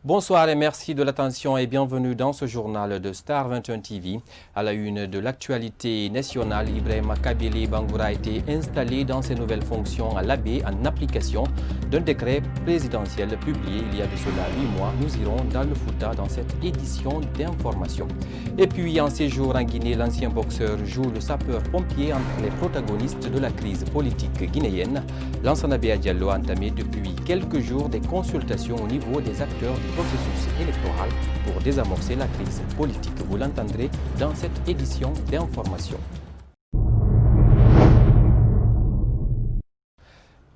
Bonsoir et merci de l'attention et bienvenue dans ce journal de Star 21 TV. À la une de l'actualité nationale, Ibrahima Kabili Bangoura a été installé dans ses nouvelles fonctions à l'Abbé en application d'un décret présidentiel publié il y a de cela 8 mois. Nous irons dans le Fouta dans cette édition d'information. Et puis en séjour en Guinée, l'ancien boxeur joue le sapeur-pompier entre les protagonistes de la crise politique guinéenne. Lansana Bea Diallo a entamé depuis quelques jours des consultations au niveau des acteurs du processus électoral pour désamorcer la crise politique. Vous l'entendrez dans cette édition d'information.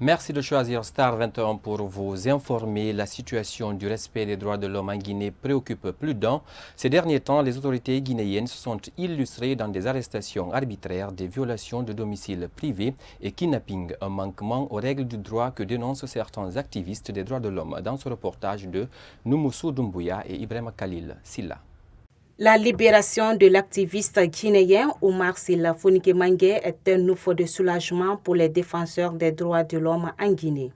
Merci de choisir Star 21 pour vous informer. La situation du respect des droits de l'homme en Guinée préoccupe plus d'un. Ces derniers temps, les autorités guinéennes se sont illustrées dans des arrestations arbitraires, des violations de domicile privés et kidnapping, un manquement aux règles du droit que dénoncent certains activistes des droits de l'homme dans ce reportage de Noumoussou Doumbouya et Ibrahima Khalil Silla. La libération de l'activiste guinéen Oumar Silla Fonike Mangué est un nouveau de soulagement pour les défenseurs des droits de l'homme en Guinée.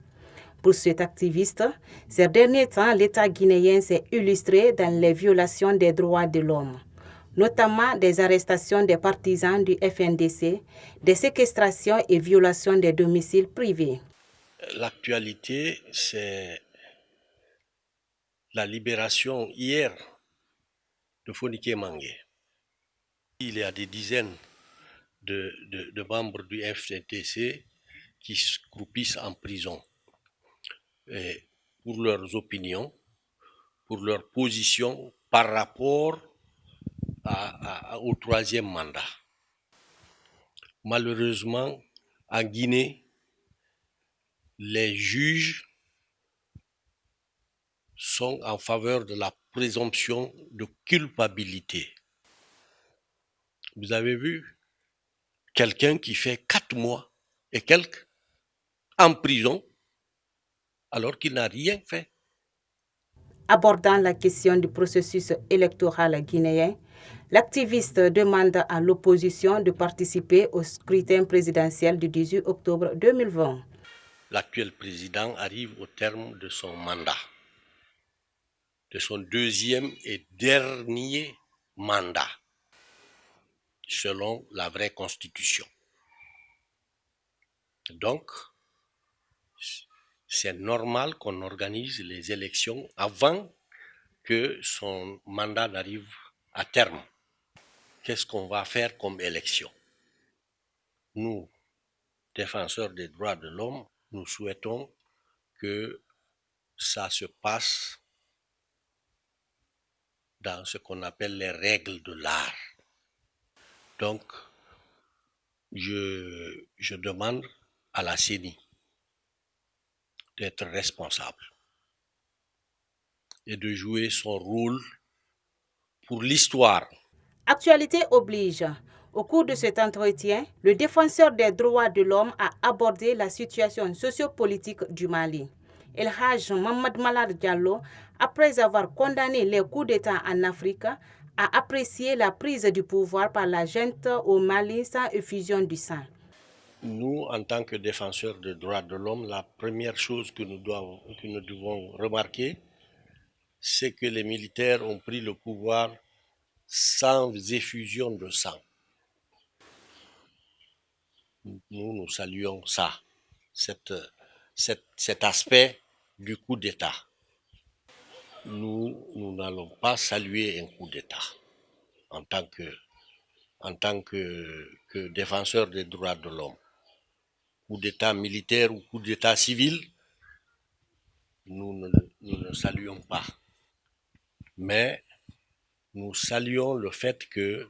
Pour cet activiste, ces derniers temps, l'État guinéen s'est illustré dans les violations des droits de l'homme, notamment des arrestations des partisans du FNDC, des séquestrations et violations des domiciles privés. L'actualité, c'est la libération hier de Fonike Mangué. Il y a des dizaines de membres du FNDC qui se croupissent en prison et pour leurs opinions, pour leur position par rapport au troisième mandat. Malheureusement, en Guinée, les juges sont en faveur de la présomption de culpabilité. Vous avez vu quelqu'un qui fait 4 mois et quelques en prison alors qu'il n'a rien fait. Abordant la question du processus électoral guinéen, l'activiste demande à l'opposition de participer au scrutin présidentiel du 18 octobre 2020. L'actuel président arrive au terme de son mandat, de son deuxième et dernier mandat, selon la vraie constitution. Donc, c'est normal qu'on organise les élections avant que son mandat n'arrive à terme. Qu'est-ce qu'on va faire comme élection? Nous, défenseurs des droits de l'homme, nous souhaitons que ça se passe dans ce qu'on appelle les règles de l'art. Donc, je demande à la CENI d'être responsable et de jouer son rôle pour l'histoire. Actualité oblige. Au cours de cet entretien, le défenseur des droits de l'homme a abordé la situation sociopolitique du Mali. El Haj Mohamed Malad Diallo, après avoir condamné les coups d'État en Afrique, a apprécié la prise du pouvoir par la junte au Mali sans effusion du sang. Nous, en tant que défenseurs des droits de l'homme, la première chose que nous devons remarquer, c'est que les militaires ont pris le pouvoir sans effusion de sang. Nous saluons ça, cet aspect du coup d'État. Nous n'allons pas saluer un coup d'État en tant que défenseur des droits de l'homme. Coup d'État militaire ou coup d'État civil, nous ne saluons pas. Mais nous saluons le fait que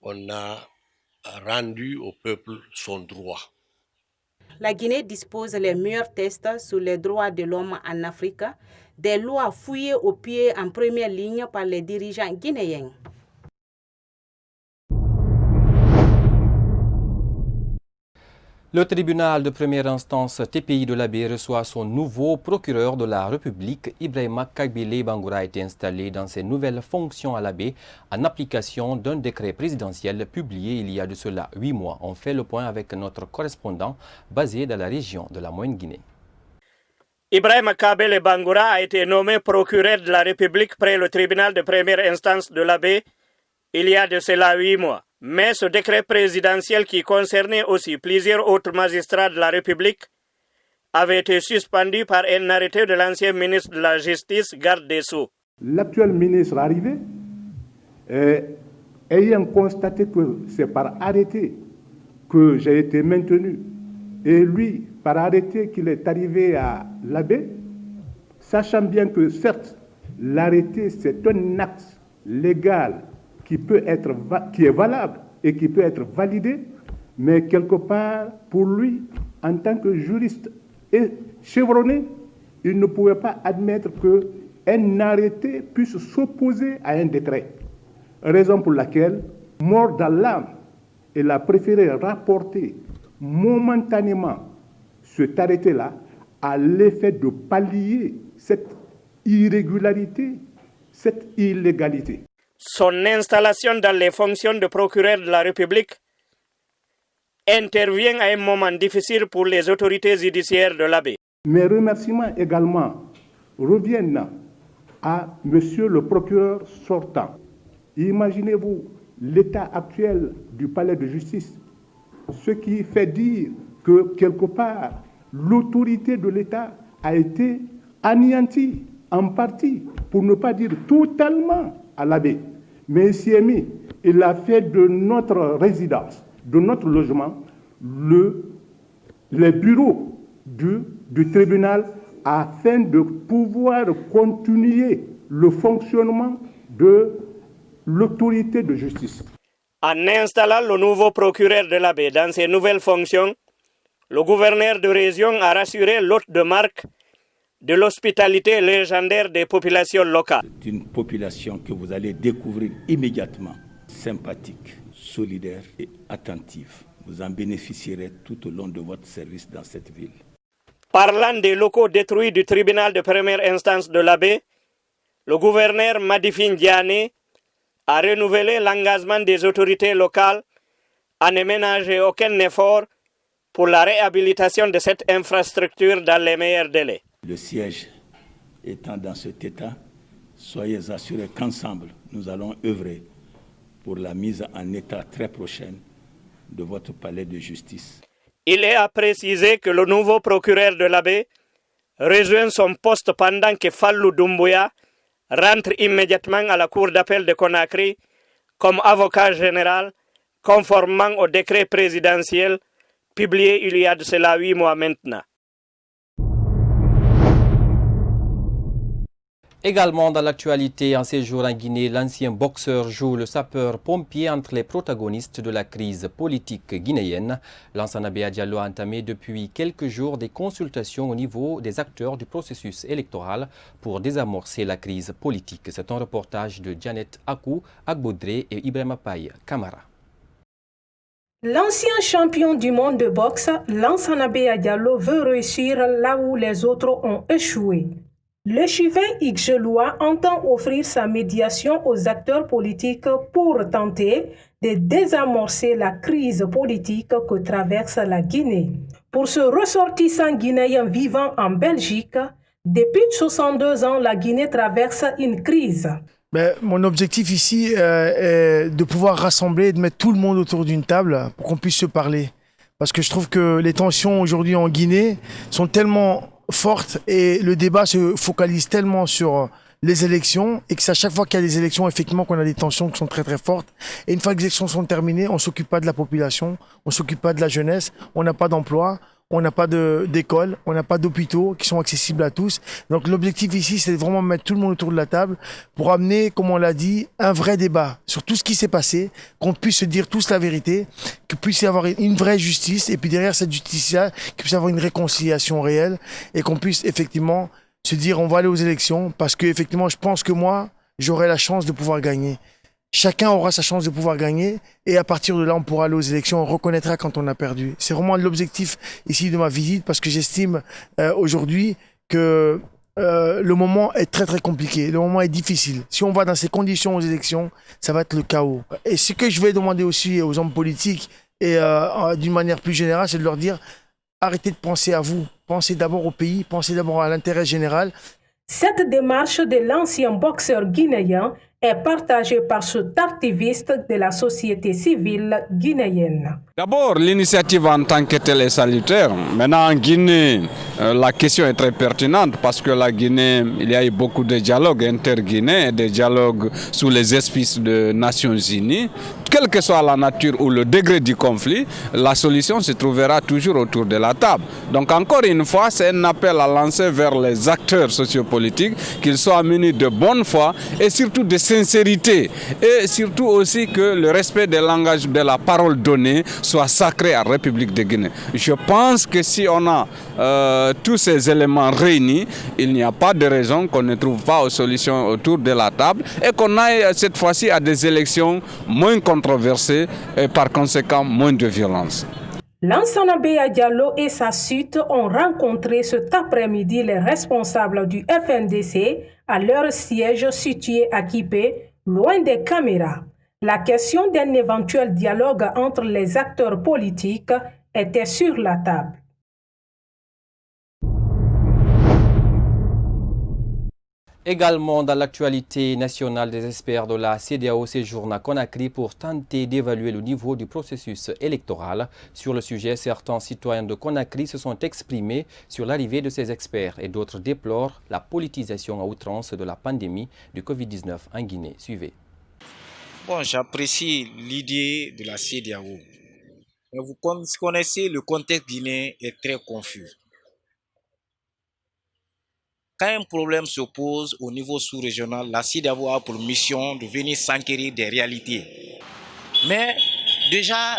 on a rendu au peuple son droit. La Guinée dispose les meilleurs tests sur les droits de l'homme en Afrique, des lois fouillées au pied en première ligne par les dirigeants guinéens. Le tribunal de première instance TPI de l'Abbé reçoit son nouveau procureur de la République. Ibrahima Kabili Bangoura a été installé dans ses nouvelles fonctions à l'Abbé en application d'un décret présidentiel publié il y a de cela 8 mois. On fait le point avec notre correspondant basé dans la région de la Moyenne-Guinée. Ibrahima Kabele Bangoura a été nommé procureur de la République près le tribunal de première instance de l'Abbé il y a de cela 8 mois. Mais ce décret présidentiel qui concernait aussi plusieurs autres magistrats de la République avait été suspendu par un arrêté de l'ancien ministre de la Justice, garde des Sceaux. L'actuel ministre arrivé, ayant constaté que c'est par arrêté que j'ai été maintenu, et lui, par arrêté qu'il est arrivé à l'Abbé, sachant bien que certes, l'arrêté c'est un acte légal qui est valable et qui peut être validé, mais quelque part, pour lui, en tant que juriste et chevronné, il ne pouvait pas admettre qu'un arrêté puisse s'opposer à un décret. Raison pour laquelle, mort dans l'âme, il a préféré rapporter momentanément cet arrêté-là à l'effet de pallier cette irrégularité, cette illégalité. Son installation dans les fonctions de procureur de la République intervient à un moment difficile pour les autorités judiciaires de l'Abbé. Mes remerciements également reviennent à Monsieur le procureur sortant. Imaginez-vous l'état actuel du palais de justice, ce qui fait dire que quelque part l'autorité de l'État a été anéantie en partie, pour ne pas dire totalement, à l'Abbé. Mais il s'y est mis, il a fait de notre résidence, de notre logement, les bureaux du tribunal afin de pouvoir continuer le fonctionnement de l'autorité de justice. En installant le nouveau procureur de l'Abbé dans ses nouvelles fonctions, le gouverneur de région a rassuré l'hôte de marque de l'hospitalité légendaire des populations locales. C'est une population que vous allez découvrir immédiatement, sympathique, solidaire et attentive. Vous en bénéficierez tout au long de votre service dans cette ville. Parlant des locaux détruits du tribunal de première instance de l'Abbé, le gouverneur Madifine Diané a renouvelé l'engagement des autorités locales à ne ménager aucun effort pour la réhabilitation de cette infrastructure dans les meilleurs délais. Le siège étant dans cet état, soyez assurés qu'ensemble, nous allons œuvrer pour la mise en état très prochaine de votre palais de justice. Il est à préciser que le nouveau procureur de l'Abbé rejoint son poste pendant que Fallou Doumbouya rentre immédiatement à la cour d'appel de Conakry comme avocat général, conformément au décret présidentiel publié il y a de cela 8 mois maintenant. Également dans l'actualité, en séjour en Guinée, l'ancien boxeur joue le sapeur-pompier entre les protagonistes de la crise politique guinéenne. Lansana Bea Diallo a entamé depuis quelques jours des consultations au niveau des acteurs du processus électoral pour désamorcer la crise politique. C'est un reportage de Janet Akou, Agbodré et Ibrahima Paye Kamara. L'ancien champion du monde de boxe, Lansana Bea Diallo, veut réussir là où les autres ont échoué. L'échevin Ixgelois entend offrir sa médiation aux acteurs politiques pour tenter de désamorcer la crise politique que traverse la Guinée. Pour ce ressortissant guinéen vivant en Belgique, depuis 62 ans, la Guinée traverse une crise. Mon objectif ici est de pouvoir rassembler et de mettre tout le monde autour d'une table pour qu'on puisse se parler. Parce que je trouve que les tensions aujourd'hui en Guinée sont tellement forte et le débat se focalise tellement sur les élections et que c'est à chaque fois qu'il y a des élections effectivement qu'on a des tensions qui sont très très fortes et une fois que les élections sont terminées, on s'occupe pas de la population, on s'occupe pas de la jeunesse, on n'a pas d'emploi, on n'a pas d'école, on n'a pas d'hôpitaux qui sont accessibles à tous. Donc l'objectif ici, c'est vraiment mettre tout le monde autour de la table pour amener, comme on l'a dit, un vrai débat sur tout ce qui s'est passé, qu'on puisse se dire tous la vérité, qu'il puisse y avoir une vraie justice et puis derrière cette justice-là, qu'il puisse y avoir une réconciliation réelle et qu'on puisse effectivement se dire on va aller aux élections parce que effectivement, je pense que moi, j'aurai la chance de pouvoir gagner. Chacun aura sa chance de pouvoir gagner et à partir de là, on pourra aller aux élections, on reconnaîtra quand on a perdu. C'est vraiment l'objectif ici de ma visite parce que j'estime aujourd'hui que le moment est très très compliqué, le moment est difficile. Si on va dans ces conditions aux élections, ça va être le chaos. Et ce que je vais demander aussi aux hommes politiques et d'une manière plus générale, c'est de leur dire arrêtez de penser à vous. Pensez d'abord au pays, pensez d'abord à l'intérêt général. Cette démarche de l'ancien boxeur guinéen est partagée par cet activiste de la société civile guinéenne. D'abord, l'initiative en tant que telle est salutaire. Maintenant, en Guinée, la question est très pertinente parce que la Guinée, il y a eu beaucoup de dialogues inter-guinéens, des dialogues sous les auspices des Nations Unies. Quelle que soit la nature ou le degré du conflit, la solution se trouvera toujours autour de la table. Donc encore une fois, c'est un appel à lancer vers les acteurs sociopolitiques, qu'ils soient munis de bonne foi et surtout de sincérité. Et surtout aussi que le respect des langages de la parole donnée soit sacré à la République de Guinée. Je pense que si on a tous ces éléments réunis, il n'y a pas de raison qu'on ne trouve pas de solution autour de la table et qu'on aille cette fois-ci à des élections moins controversées et par conséquent moins de violence. Lansana Beya Diallo et sa suite ont rencontré cet après-midi les responsables du FNDC à leur siège situé à Kipé, loin des caméras. La question d'un éventuel dialogue entre les acteurs politiques était sur la table. Également dans l'actualité nationale, des experts de la CEDEAO séjournent à Conakry pour tenter d'évaluer le niveau du processus électoral. Sur le sujet, certains citoyens de Conakry se sont exprimés sur l'arrivée de ces experts et d'autres déplorent la politisation à outrance de la pandémie du Covid-19 en Guinée. Suivez. Bon, j'apprécie l'idée de la CEDEAO. Mais vous connaissez, le contexte guinéen est très confus. Quand un problème se pose au niveau sous-régional, la CEDEAO a pour mission de venir s'enquérir des réalités. Mais déjà,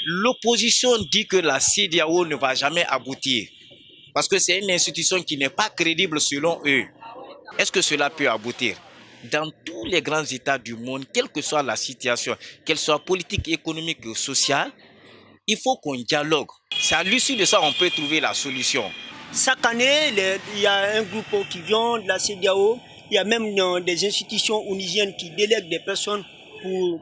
l'opposition dit que la CEDEAO ne va jamais aboutir. Parce que c'est une institution qui n'est pas crédible selon eux. Est-ce que cela peut aboutir? Dans tous les grands États du monde, quelle que soit la situation, qu'elle soit politique, économique ou sociale, il faut qu'on dialogue. C'est à l'issue de ça qu'on peut trouver la solution. Chaque année, il y a un groupe qui vient de la CEDEAO. Il y a même des institutions onisiennes qui délèguent des personnes pour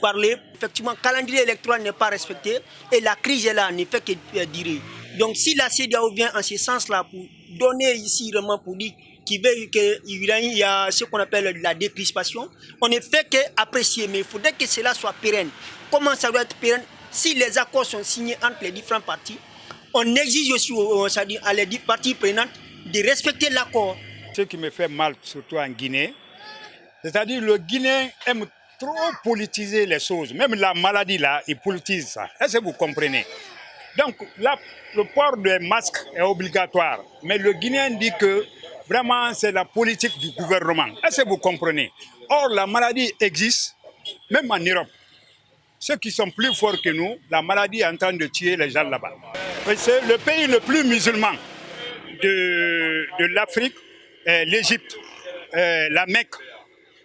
parler. Effectivement, le calendrier électoral n'est pas respecté et la crise est là, ne fait que durer. Donc si la CEDEAO vient en ce sens-là pour donner ici vraiment pour dire qu'il y a ce qu'on appelle la décrispation, on ne fait qu'apprécier, mais il faudrait que cela soit pérenne. Comment ça doit être pérenne? Si les accords sont signés entre les différentes parties, on exige aussi à les parties prenantes de respecter l'accord. Ce qui me fait mal, surtout en Guinée, c'est-à-dire le Guinéen aime trop politiser les choses. Même la maladie, là, il politise ça. Est-ce que vous comprenez? Donc là, le port des masques est obligatoire. Mais le Guinéen dit que vraiment c'est la politique du gouvernement. Est-ce que vous comprenez? Or, la maladie existe, même en Europe. Ceux qui sont plus forts que nous, la maladie est en train de tuer les gens là-bas. C'est le pays le plus musulman de l'Afrique, l'Égypte, la Mecque.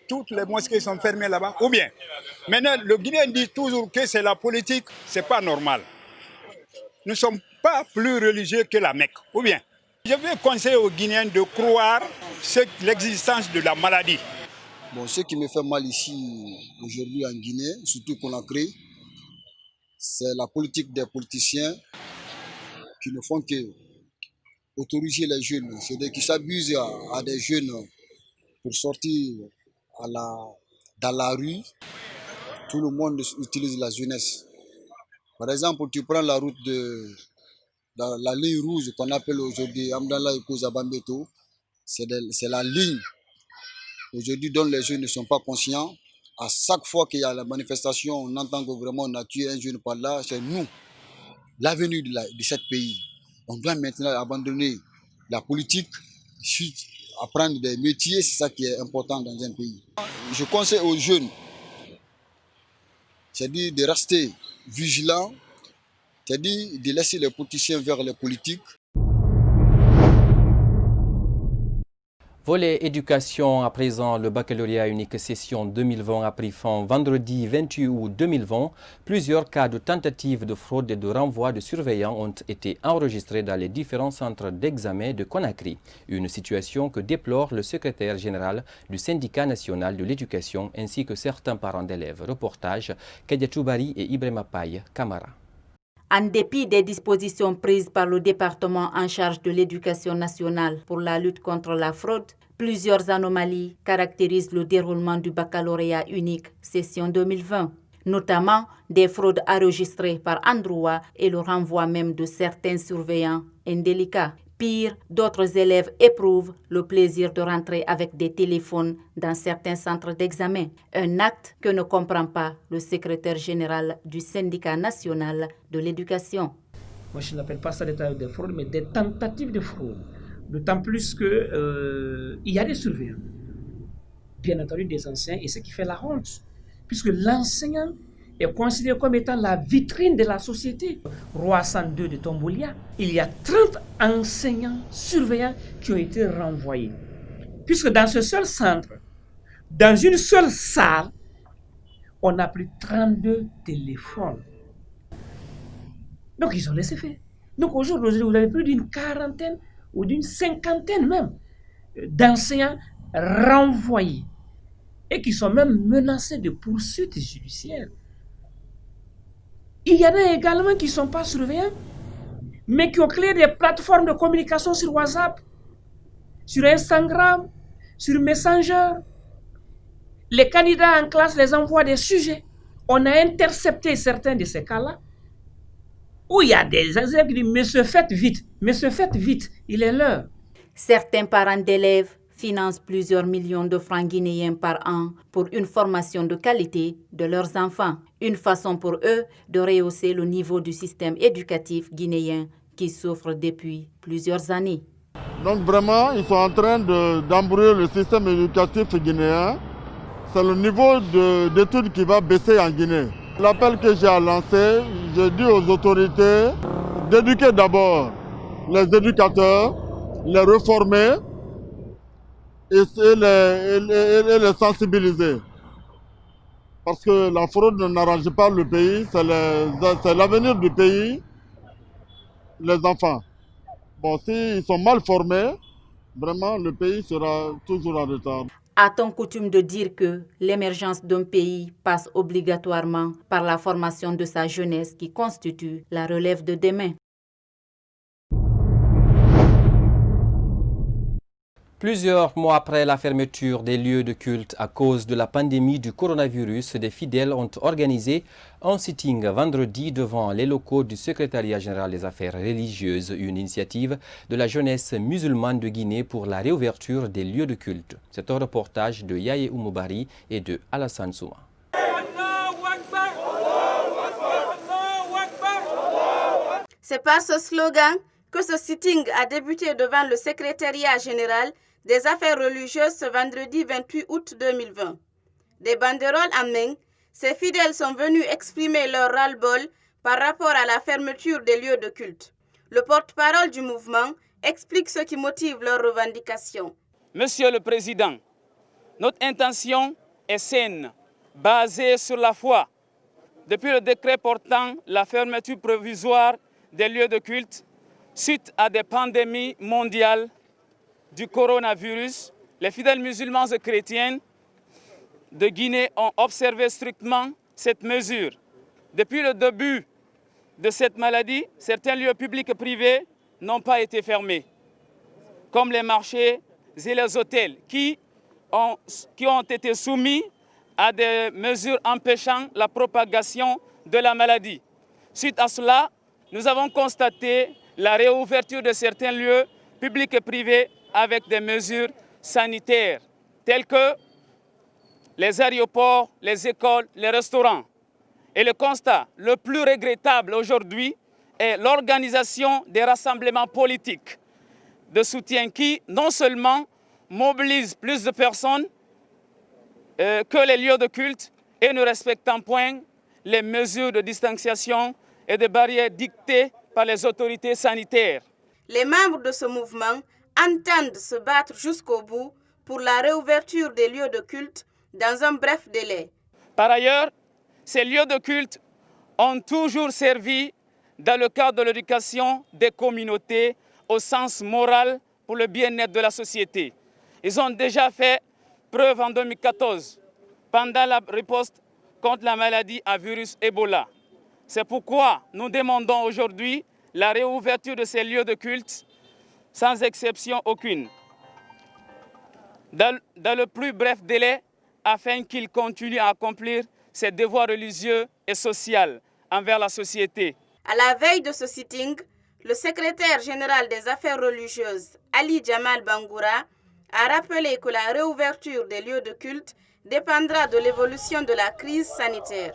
Toutes les mosquées sont fermées là-bas. Ou bien, maintenant, le Guinéen dit toujours que c'est la politique, c'est pas normal. Nous ne sommes pas plus religieux que la Mecque. Ou bien, je vais conseiller aux Guinéens de croire l'existence de la maladie. Bon, ce qui me fait mal ici, aujourd'hui en Guinée, surtout Conakry, c'est la politique des politiciens qui ne font que autoriser les jeunes. C'est-à-dire qu'ils s'abusent à des jeunes pour sortir dans la rue. Tout le monde utilise la jeunesse. Par exemple, tu prends la route dans la ligne rouge qu'on appelle aujourd'hui Amdala et Kouzabambeto, c'est la ligne aujourd'hui dont les jeunes ne sont pas conscients. À chaque fois qu'il y a la manifestation, on entend que vraiment on a tué un jeune par là. C'est nous, l'avenir de ce pays. On doit maintenant abandonner la politique, apprendre des métiers, c'est ça qui est important dans un pays. Je conseille aux jeunes, c'est-à-dire de rester vigilants, c'est-à-dire de laisser les politiciens vers les politiques. Volet éducation, à présent, le baccalauréat unique session 2020 a pris fin vendredi 28 août 2020. Plusieurs cas de tentatives de fraude et de renvoi de surveillants ont été enregistrés dans les différents centres d'examen de Conakry. Une situation que déplore le secrétaire général du syndicat national de l'éducation ainsi que certains parents d'élèves. Reportage Kedia Choubari et Ibrahima Paye, Camara. En dépit des dispositions prises par le département en charge de l'éducation nationale pour la lutte contre la fraude, plusieurs anomalies caractérisent le déroulement du baccalauréat unique session 2020, notamment des fraudes enregistrées par endroit et le renvoi même de certains surveillants indélicats. Pire, d'autres élèves éprouvent le plaisir de rentrer avec des téléphones dans certains centres d'examen, un acte que ne comprend pas le secrétaire général du syndicat national de l'éducation. Moi, je n'appelle pas ça des tentatives de fraude, mais des tentatives de fraude. D'autant plus qu'il y a des surveillants, bien entendu des enseignants, et ce qui fait la honte, puisque l'enseignant est considéré comme étant la vitrine de la société. Roi 102 de Tombolia, il y a 30 enseignants surveillants qui ont été renvoyés. Puisque dans ce seul centre, dans une seule salle, on a plus 32 téléphones. Donc ils ont laissé faire. Donc aujourd'hui, vous avez plus d'une quarantaine ou d'une cinquantaine même d'enseignants renvoyés et qui sont même menacés de poursuites judiciaires. Il y en a également qui ne sont pas surveillants, mais qui ont créé des plateformes de communication sur WhatsApp, sur Instagram, sur Messenger. Les candidats en classe les envoient des sujets. On a intercepté certains de ces cas-là, où il y a des élèves qui disent « Monsieur, faites vite, il est l'heure ». Certains parents d'élèves financent plusieurs millions de francs guinéens par an pour une formation de qualité de leurs enfants. Une façon pour eux de rehausser le niveau du système éducatif guinéen qui souffre depuis plusieurs années. Donc vraiment, ils sont en train d'embrouiller le système éducatif guinéen. C'est le niveau d'études qui va baisser en Guinée. L'appel que j'ai lancé, je dis aux autorités d'éduquer d'abord les éducateurs, les réformer et les sensibiliser. Parce que la fraude n'arrange pas le pays, c'est l'avenir du pays, les enfants. Bon, s'ils sont mal formés, vraiment le pays sera toujours en retard. A-t-on coutume de dire que l'émergence d'un pays passe obligatoirement par la formation de sa jeunesse qui constitue la relève de demain? Plusieurs mois après la fermeture des lieux de culte à cause de la pandémie du coronavirus, des fidèles ont organisé un sitting vendredi devant les locaux du secrétariat général des affaires religieuses, une initiative de la jeunesse musulmane de Guinée pour la réouverture des lieux de culte. C'est un reportage de Yaye Oumoubari et de Alassane Souma. C'est par ce slogan que ce sitting a débuté devant le secrétariat général des affaires religieuses ce vendredi 28 août 2020. Des banderoles en main, ces fidèles sont venus exprimer leur ras-le-bol par rapport à la fermeture des lieux de culte. Le porte-parole du mouvement explique ce qui motive leurs revendications. Monsieur le Président, notre intention est saine, basée sur la foi. Depuis le décret portant la fermeture provisoire des lieux de culte, suite à des pandémies mondiales du coronavirus, les fidèles musulmans et chrétiens de Guinée ont observé strictement cette mesure. Depuis le début de cette maladie, certains lieux publics et privés n'ont pas été fermés, comme les marchés et les hôtels, qui ont été soumis à des mesures empêchant la propagation de la maladie. Suite à cela, nous avons constaté la réouverture de certains lieux publics et privés avec des mesures sanitaires, telles que les aéroports, les écoles, les restaurants. Et le constat le plus regrettable aujourd'hui est l'organisation des rassemblements politiques de soutien qui, non seulement mobilisent plus de personnes que les lieux de culte et ne respectant point les mesures de distanciation et de barrières dictées par les autorités sanitaires. Les membres de ce mouvement entendent se battre jusqu'au bout pour la réouverture des lieux de culte dans un bref délai. Par ailleurs, ces lieux de culte ont toujours servi dans le cadre de l'éducation des communautés au sens moral pour le bien-être de la société. Ils ont déjà fait preuve en 2014, pendant la riposte contre la maladie à virus Ebola. C'est pourquoi nous demandons aujourd'hui la réouverture de ces lieux de culte sans exception aucune, dans le plus bref délai, afin qu'ils continuent à accomplir ses devoirs religieux et sociaux envers la société. À la veille de ce sitting, le secrétaire général des affaires religieuses, Ali Jamal Bangoura, a rappelé que la réouverture des lieux de culte dépendra de l'évolution de la crise sanitaire.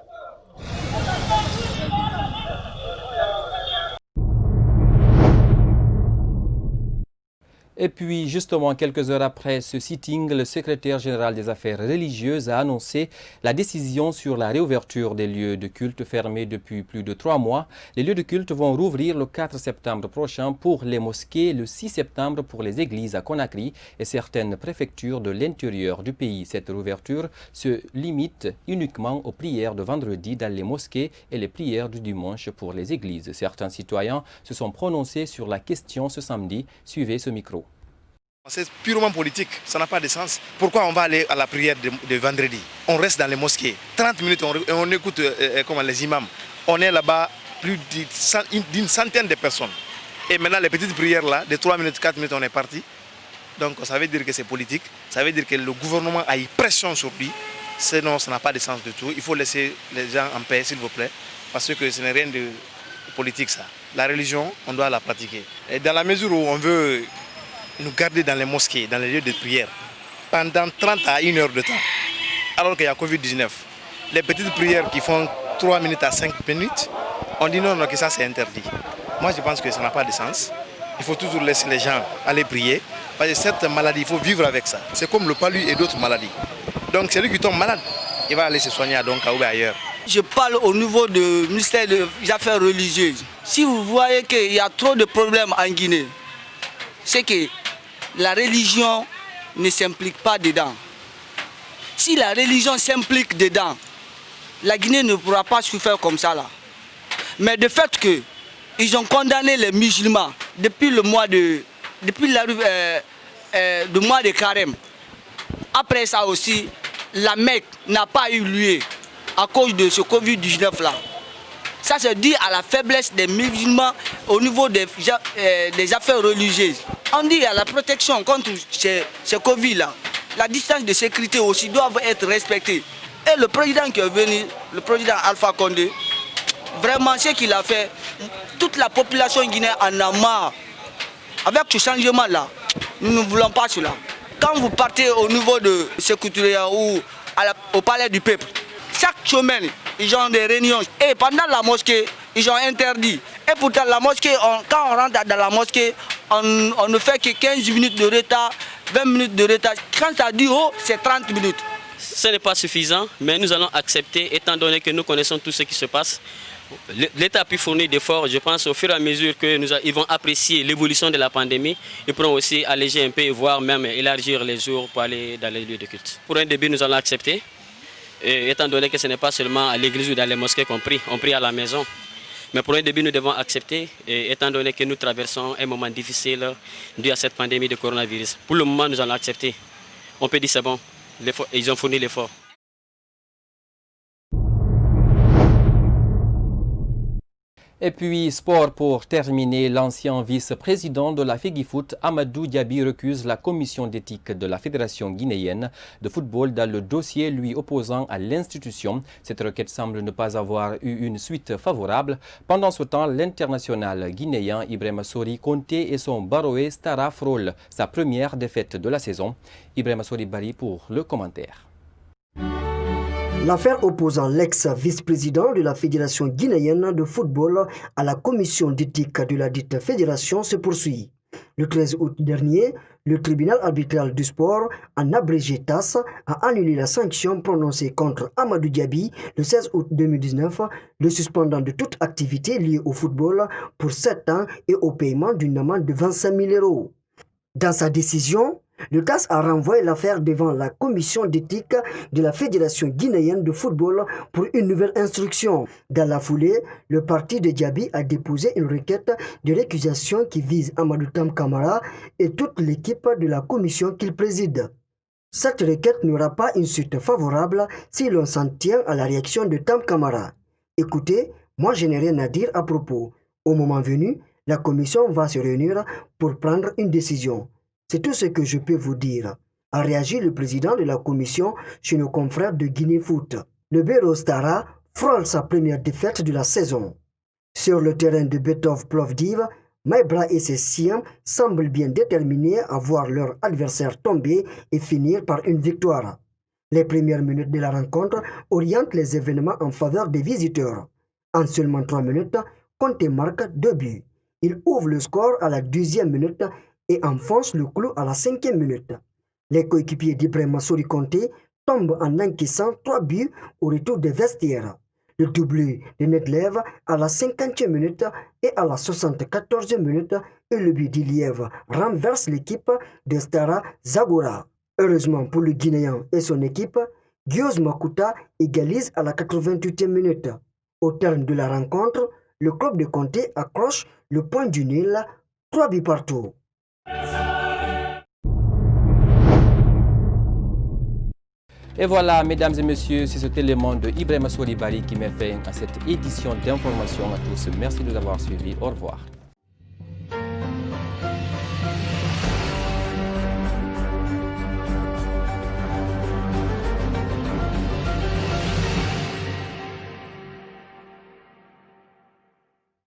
Et puis, justement, quelques heures après ce sitting, le secrétaire général des affaires religieuses a annoncé la décision sur la réouverture des lieux de culte fermés depuis plus de 3 mois. Les lieux de culte vont rouvrir le 4 septembre prochain pour les mosquées, le 6 septembre pour les églises à Conakry et certaines préfectures de l'intérieur du pays. Cette réouverture se limite uniquement aux prières de vendredi dans les mosquées et les prières du dimanche pour les églises. Certains citoyens se sont prononcés sur la question ce samedi. Suivez ce micro. C'est purement politique, ça n'a pas de sens. Pourquoi on va aller à la prière de vendredi? On reste dans les mosquées, 30 minutes, on écoute les imams. On est là-bas plus d'une centaine de personnes. Et maintenant, les petites prières là, de 3 minutes, 4 minutes, on est parti. Donc ça veut dire que c'est politique, ça veut dire que le gouvernement a eu pression sur lui. Sinon, ça n'a pas de sens du tout. Il faut laisser les gens en paix, s'il vous plaît, parce que ce n'est rien de politique ça. La religion, on doit la pratiquer. Et dans la mesure où on veut nous garder dans les mosquées, dans les lieux de prière, pendant 30 à 1 heure de temps, alors qu'il y a Covid-19. Les petites prières qui font 3 minutes à 5 minutes, on dit non, que ça c'est interdit. Moi je pense que ça n'a pas de sens. Il faut toujours laisser les gens aller prier, parce que cette maladie, il faut vivre avec ça. C'est comme le palu et d'autres maladies. Donc celui qui tombe malade, il va aller se soigner à Donka ou ailleurs. Je parle au niveau du ministère des Affaires religieuses. Si vous voyez qu'il y a trop de problèmes en Guinée, c'est que la religion ne s'implique pas dedans. Si la religion s'implique dedans, la Guinée ne pourra pas souffrir comme ça là. Mais de fait qu'ils ont condamné les musulmans depuis le mois de Carême. Après ça aussi, la Mecque n'a pas eu lieu à cause de ce Covid-19 là. Ça c'est dû à la faiblesse des musulmans au niveau des affaires religieuses. On dit à la protection contre ce Covid là. La distance de sécurité aussi doit être respectée. Et le président qui est venu, le président Alpha Condé, vraiment ce qu'il a fait, toute la population guinéenne en a marre. Avec ce changement là, nous ne voulons pas cela. Quand vous partez au niveau de Sécouturia ou au palais du peuple, chaque semaine, ils ont des réunions. Et pendant la mosquée, ils ont interdit. Et pourtant, la mosquée, quand on rentre dans la mosquée, on ne fait que 15 minutes de retard, 20 minutes de retard. Quand ça dit haut, c'est 30 minutes. Ce n'est pas suffisant, mais nous allons accepter, étant donné que nous connaissons tout ce qui se passe. L'État a pu fournir d'efforts, je pense, au fur et à mesure qu'ils vont apprécier l'évolution de la pandémie. Ils pourront aussi alléger un peu, voire même élargir les jours pour aller dans les lieux de culte. Pour un début, nous allons accepter. Et étant donné que ce n'est pas seulement à l'église ou dans les mosquées qu'on prie, on prie à la maison. Mais pour un début, nous devons accepter, et étant donné que nous traversons un moment difficile dû à cette pandémie de coronavirus. Pour le moment, nous allons accepter. On peut dire c'est bon, ils ont fourni l'effort. Et puis, sport pour terminer, l'ancien vice-président de la FEGIFOOT, Amadou Diaby, recuse la commission d'éthique de la Fédération guinéenne de football dans le dossier lui opposant à l'institution. Cette requête semble ne pas avoir eu une suite favorable. Pendant ce temps, l'international guinéen Ibrahima Sori Conté et son Baroé Stara frôlent sa première défaite de la saison. Ibrahima Sori Bari pour le commentaire. L'affaire opposant l'ex-vice-président de la Fédération guinéenne de football à la commission d'éthique de la dite fédération se poursuit. Le 13 août dernier, le tribunal arbitral du sport, en abrégé TAS, a annulé la sanction prononcée contre Amadou Diaby le 16 août 2019, le suspendant de toute activité liée au football pour 7 ans et au paiement d'une amende de 25 000 €. Dans sa décision, le TAS a renvoyé l'affaire devant la commission d'éthique de la Fédération guinéenne de football pour une nouvelle instruction. Dans la foulée, le parti de Diaby a déposé une requête de récusation qui vise Amadou Tam Camara et toute l'équipe de la commission qu'il préside. Cette requête n'aura pas une suite favorable si l'on s'en tient à la réaction de Tam Camara. Écoutez moi je n'ai rien à dire à propos. Au moment venu, la commission va se réunir pour prendre une décision. C'est tout ce que je peux vous dire, a réagi le président de la commission chez nos confrères de Guinée Foot. Le Béro Stara frôle sa première défaite de la saison. Sur le terrain de Betov Plovdiv, Maïbra et ses siens semblent bien déterminés à voir leur adversaire tomber et finir par une victoire. Les premières minutes de la rencontre orientent les événements en faveur des visiteurs. En seulement 3 minutes, Conte marque 2 buts. Il ouvre le score à la 12e minute et enfonce le clou à la 5e minute. Les coéquipiers d'Ibrahima Sori Conte tombent en encaissant 3 buts au retour des vestiaires. Le doublé de Nedlev à la 50e minute et à la 74e minute et le but d'Iliev renverse l'équipe de Stara Zagora. Heureusement pour le Guinéen et son équipe, Gyoz Makuta égalise à la 88e minute. Au terme de la rencontre, le club de Conte accroche le point du nul, 3 buts partout. Et voilà, mesdames et messieurs, c'est cet élément de Ibrahima Soulibari qui met fin à cette édition d'information à tous. Merci de nous avoir suivis. Au revoir.